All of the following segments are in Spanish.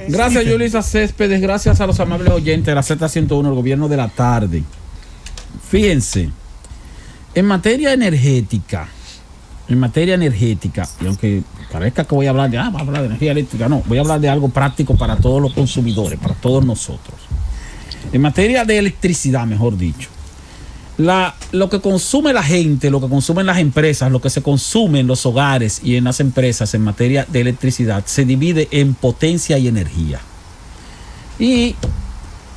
Gracias, Yulisa Céspedes. Gracias a los amables oyentes de la Z101, el gobierno de la tarde. Fíjense, en materia energética, y aunque parezca que voy a hablar de energía eléctrica, no, voy a hablar de algo práctico para todos los consumidores, para todos nosotros. En materia de electricidad, mejor dicho, lo que consume la gente, lo que consumen las empresas, lo que se consume en los hogares y en las empresas en materia de electricidad se divide en potencia y energía. Y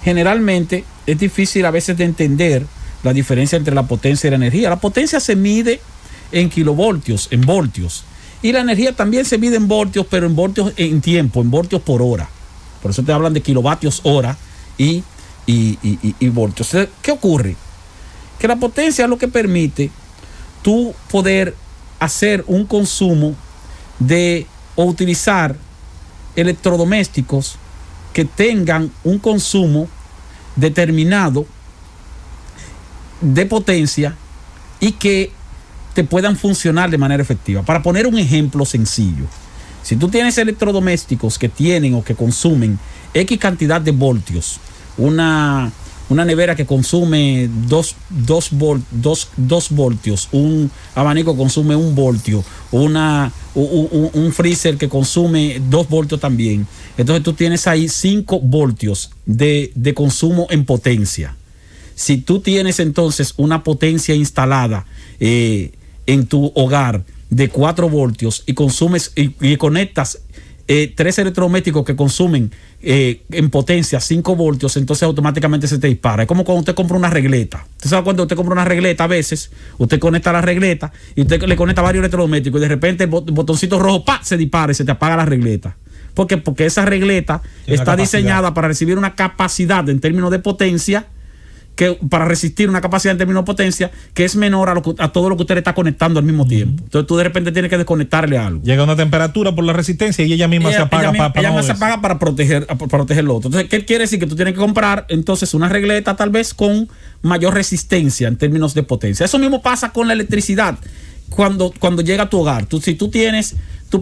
generalmente es difícil a veces de entender la diferencia entre la potencia y la energía. La potencia se mide en kilovoltios, en voltios. Y la energía también se mide en voltios, pero en voltios en tiempo, en voltios por hora. Por eso te hablan de kilovatios hora y voltios. ¿Qué ocurre? Que la potencia es lo que permite tú poder hacer un consumo o utilizar electrodomésticos que tengan un consumo determinado de potencia y que te puedan funcionar de manera efectiva. Para poner un ejemplo sencillo, si tú tienes electrodomésticos que tienen o que consumen X cantidad de voltios, una nevera que consume 2 voltios, un abanico consume 1 voltio, un freezer que consume 2 voltios también. Entonces tú tienes ahí 5 voltios de consumo en potencia. Si tú tienes entonces una potencia instalada en tu hogar de 4 voltios y consumes y conectas 3 electrodomésticos que consumen en potencia 5 voltios, entonces automáticamente se te dispara. Es como cuando usted compra una regleta. Usted sabe cuando usted compra una regleta, a veces usted conecta la regleta y usted le conecta varios electrodomésticos y de repente el botoncito rojo se dispara y se te apaga la regleta. ¿Por qué? Porque esa regleta está diseñada para recibir una capacidad en términos de potencia, para resistir una capacidad en términos de potencia que es menor a todo lo que usted le está conectando al mismo tiempo. Entonces tú de repente tienes que desconectarle algo. Llega a una temperatura por la resistencia y ella misma se apaga para proteger lo otro. Entonces, ¿qué quiere decir? Que tú tienes que comprar entonces una regleta tal vez con mayor resistencia en términos de potencia. Eso mismo pasa con la electricidad cuando llega a tu hogar. Tú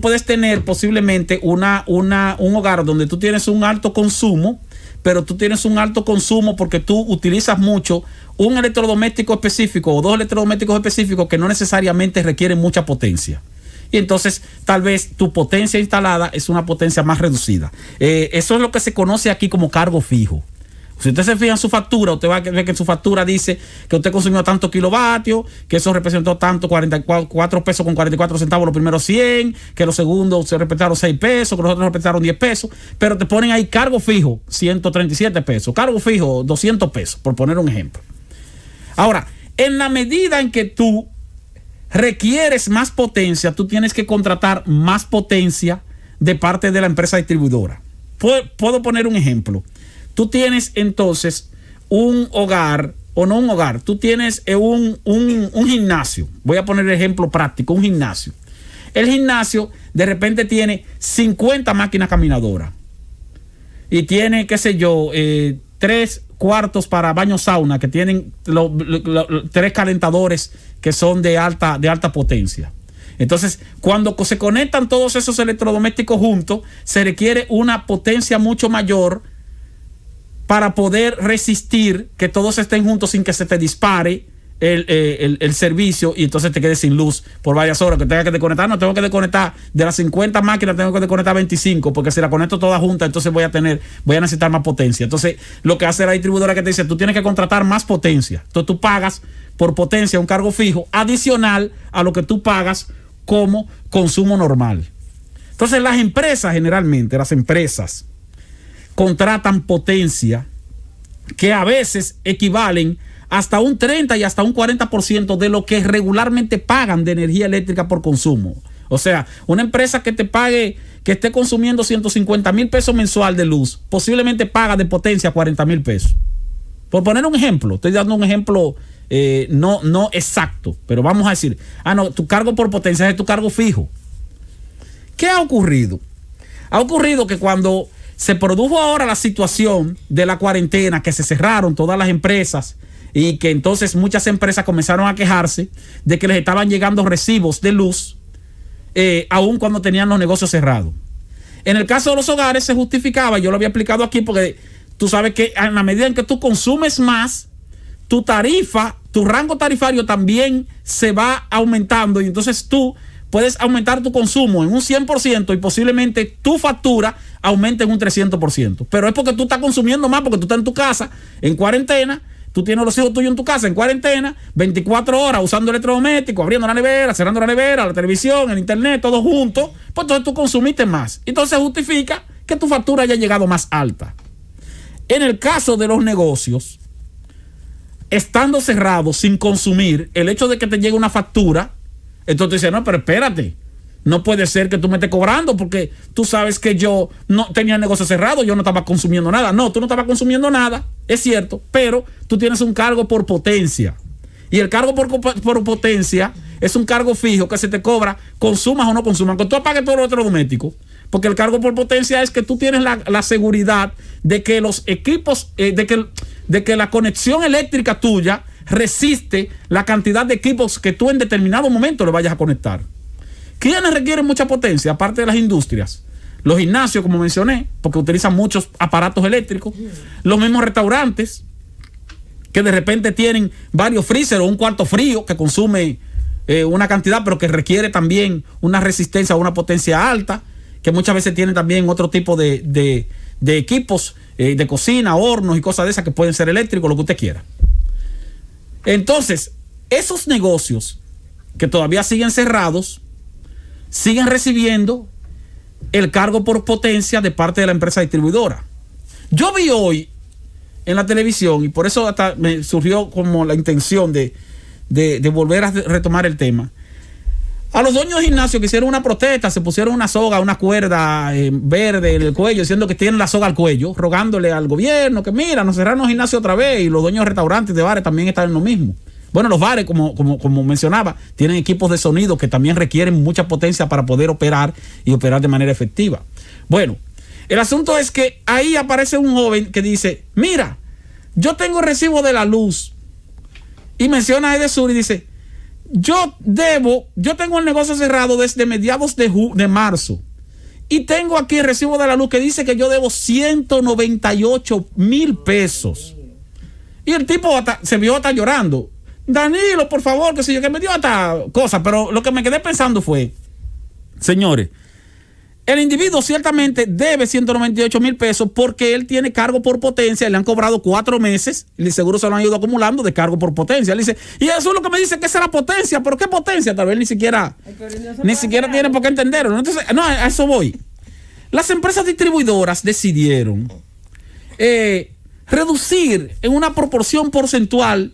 puedes tener posiblemente un hogar donde tú tienes un alto consumo, pero tú tienes un alto consumo porque tú utilizas mucho un electrodoméstico específico o 2 electrodomésticos específicos que no necesariamente requieren mucha potencia. Y entonces tal vez tu potencia instalada es una potencia más reducida. Eso es lo que se conoce aquí como cargo fijo. Si usted se fija en su factura, usted va a ver que en su factura dice que usted consumió tantos kilovatios, que eso representó tanto, 44 pesos con 44 centavos los primeros 100, que los segundos se representaron 6 pesos, que los otros representaron 10 pesos, pero te ponen ahí cargo fijo, 137 pesos, cargo fijo, 200 pesos, por poner un ejemplo. Ahora, en la medida en que tú requieres más potencia, tú tienes que contratar más potencia de parte de la empresa distribuidora. Puedo poner un ejemplo. Tú tienes entonces un hogar, o no un hogar, tú tienes un gimnasio. Voy a poner el ejemplo práctico, un gimnasio. El gimnasio de repente tiene 50 máquinas caminadoras y tiene, qué sé yo, 3 cuartos para baño sauna que tienen 3 calentadores que son de alta potencia. Entonces, cuando se conectan todos esos electrodomésticos juntos, se requiere una potencia mucho mayor para poder resistir que todos estén juntos sin que se te dispare el servicio y entonces te quedes sin luz por varias horas, que tenga que desconectar. No, tengo que desconectar de las 50 máquinas, tengo que desconectar 25, porque si la conecto toda junta, entonces voy a necesitar más potencia. Entonces, lo que hace la distribuidora que te dice, tú tienes que contratar más potencia. Entonces, tú pagas por potencia un cargo fijo adicional a lo que tú pagas como consumo normal. Entonces, las empresas contratan potencia que a veces equivalen hasta un 30 y hasta un 40% de lo que regularmente pagan de energía eléctrica por consumo. O sea, una empresa que te pague, que esté consumiendo 150,000 pesos mensual de luz, posiblemente paga de potencia 40,000 pesos. Por poner un ejemplo, estoy dando un ejemplo no exacto, pero vamos a decir, tu cargo por potencia es tu cargo fijo. ¿Qué ha ocurrido? Ha ocurrido que cuando se produjo ahora la situación de la cuarentena, que se cerraron todas las empresas y que entonces muchas empresas comenzaron a quejarse de que les estaban llegando recibos de luz, aun cuando tenían los negocios cerrados. En el caso de los hogares se justificaba, yo lo había explicado aquí, porque tú sabes que a la medida en que tú consumes más, tu tarifa, tu rango tarifario también se va aumentando, y entonces tú puedes aumentar tu consumo en un 100% y posiblemente tu factura aumente en un 300%. Pero es porque tú estás consumiendo más, porque tú estás en tu casa, en cuarentena, tú tienes los hijos tuyos en tu casa, en cuarentena, 24 horas usando electrodomésticos, abriendo la nevera, cerrando la nevera, la televisión, el internet, todo junto, pues entonces tú consumiste más. Entonces justifica que tu factura haya llegado más alta. En el caso de los negocios, estando cerrados sin consumir, el hecho de que te llegue una factura, entonces dices, no, pero espérate, no puede ser que tú me estés cobrando, porque tú sabes que yo no tenía el negocio cerrado, yo no estaba consumiendo nada. No, tú no estabas consumiendo nada, es cierto, pero tú tienes un cargo por potencia. Y el cargo por potencia es un cargo fijo que se te cobra, consumas o no consumas, que tú apagues todo lo electrodoméstico. Porque el cargo por potencia es que tú tienes la seguridad de que los equipos, de que la conexión eléctrica tuya resiste la cantidad de equipos que tú en determinado momento le vayas a conectar. ¿Quiénes requieren mucha potencia? Aparte de las industrias. Los gimnasios, como mencioné, porque utilizan muchos aparatos eléctricos. Los mismos restaurantes, que de repente tienen varios freezer o un cuarto frío que consume una cantidad, pero que requiere también una resistencia o una potencia alta, que muchas veces tienen también otro tipo de equipos de cocina, hornos y cosas de esas que pueden ser eléctricos, lo que usted quiera. Entonces, esos negocios que todavía siguen cerrados, siguen recibiendo el cargo por potencia de parte de la empresa distribuidora. Yo vi hoy en la televisión, y por eso hasta me surgió como la intención de volver a retomar el tema, a los dueños de gimnasio que hicieron una protesta, se pusieron una soga, una cuerda verde en el cuello, diciendo que tienen la soga al cuello, rogándole al gobierno que mira, nos cerraron los gimnasios otra vez, y los dueños de restaurantes, de bares también están en lo mismo. Bueno, los bares, como mencionaba, tienen equipos de sonido que también requieren mucha potencia para poder operar y operar de manera efectiva. Bueno, el asunto es que ahí aparece un joven que dice, mira, yo tengo recibo de la luz, y menciona a Edesur y dice, yo tengo el negocio cerrado desde mediados de marzo, y tengo aquí el recibo de la luz que dice que yo debo 198,000 pesos. Y el tipo se vio hasta llorando. Danilo, por favor, que sé yo, que me dio hasta cosas, pero lo que me quedé pensando fue, señores, el individuo ciertamente debe 198,000 pesos porque él tiene cargo por potencia, le han cobrado 4 meses y seguro se lo han ido acumulando de cargo por potencia. Él dice, y eso es lo que me dice que esa es la potencia, pero ¿qué potencia? Tal vez ni siquiera tiene por qué entenderlo. Entonces, no, a eso voy. Las empresas distribuidoras decidieron reducir en una proporción porcentual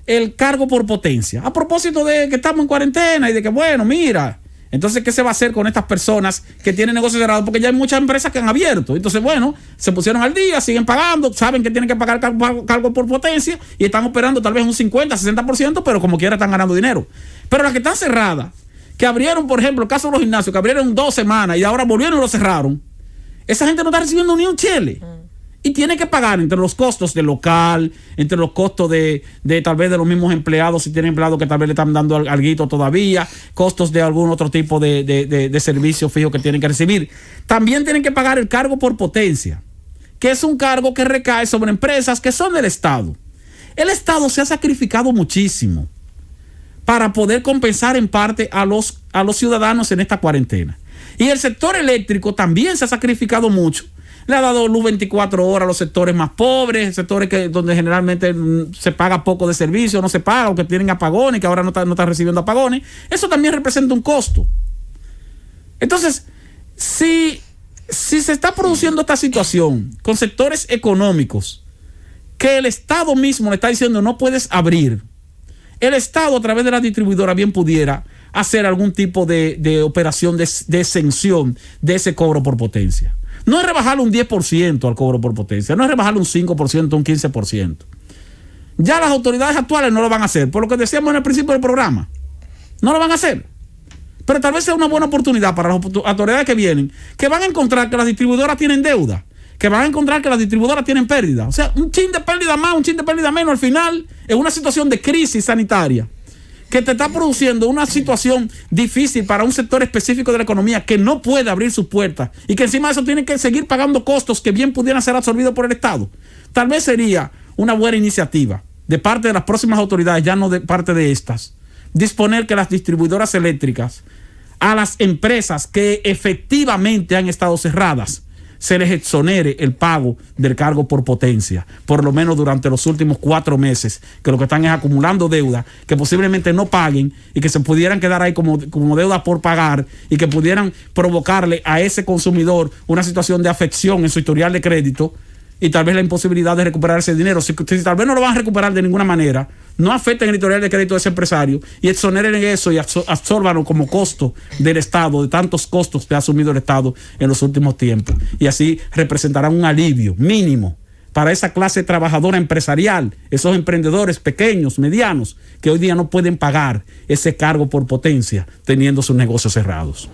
el cargo por potencia. A propósito de que estamos en cuarentena y de que, bueno, mira, entonces, ¿qué se va a hacer con estas personas que tienen negocios cerrados? Porque ya hay muchas empresas que han abierto. Entonces, bueno, se pusieron al día, siguen pagando, saben que tienen que pagar cargo por potencia y están operando tal vez un 50, 60%, pero como quiera están ganando dinero. Pero las que están cerradas, que abrieron, por ejemplo, el caso de los gimnasios, que abrieron 2 semanas y ahora volvieron y lo cerraron, esa gente no está recibiendo ni un chele. Y tiene que pagar entre los costos del local, entre los costos de tal vez de los mismos empleados, si tienen empleados que tal vez le están dando alguito todavía, costos de algún otro tipo de servicio fijo que tienen que recibir. También tienen que pagar el cargo por potencia, que es un cargo que recae sobre empresas que son del Estado. El Estado se ha sacrificado muchísimo para poder compensar en parte a los ciudadanos en esta cuarentena. Y el sector eléctrico también se ha sacrificado mucho. Le ha dado luz 24 horas a los sectores más pobres, sectores donde generalmente se paga poco de servicio, no se paga, o que tienen apagones, que ahora no están recibiendo apagones. Eso también representa un costo. Entonces, si se está produciendo esta situación con sectores económicos que el Estado mismo le está diciendo no puedes abrir, el Estado a través de la distribuidora bien pudiera hacer algún tipo de operación de exención de ese cobro por potencia. No es rebajarle un 10% al cobro por potencia, no es rebajarle un 5%, un 15%. Ya las autoridades actuales no lo van a hacer, por lo que decíamos en el principio del programa. No lo van a hacer. Pero tal vez sea una buena oportunidad para las autoridades que vienen, que van a encontrar que las distribuidoras tienen deuda, que van a encontrar que las distribuidoras tienen pérdida. O sea, un chin de pérdida más, un chin de pérdida menos, al final, en una situación de crisis sanitaria, que te está produciendo una situación difícil para un sector específico de la economía que no puede abrir sus puertas y que encima de eso tiene que seguir pagando costos que bien pudieran ser absorbidos por el Estado. Tal vez sería una buena iniciativa de parte de las próximas autoridades, ya no de parte de estas, disponer que las distribuidoras eléctricas a las empresas que efectivamente han estado cerradas se les exonere el pago del cargo por potencia, por lo menos durante los últimos 4 meses, que lo que están es acumulando deuda, que posiblemente no paguen y que se pudieran quedar ahí como deuda por pagar y que pudieran provocarle a ese consumidor una situación de afección en su historial de crédito y tal vez la imposibilidad de recuperar ese dinero. Si tal vez no lo van a recuperar de ninguna manera, no afecten el historial de crédito de ese empresario y exoneren eso y absórbanlo como costo del Estado, de tantos costos que ha asumido el Estado en los últimos tiempos. Y así representarán un alivio mínimo para esa clase trabajadora empresarial, esos emprendedores pequeños, medianos, que hoy día no pueden pagar ese cargo por potencia teniendo sus negocios cerrados.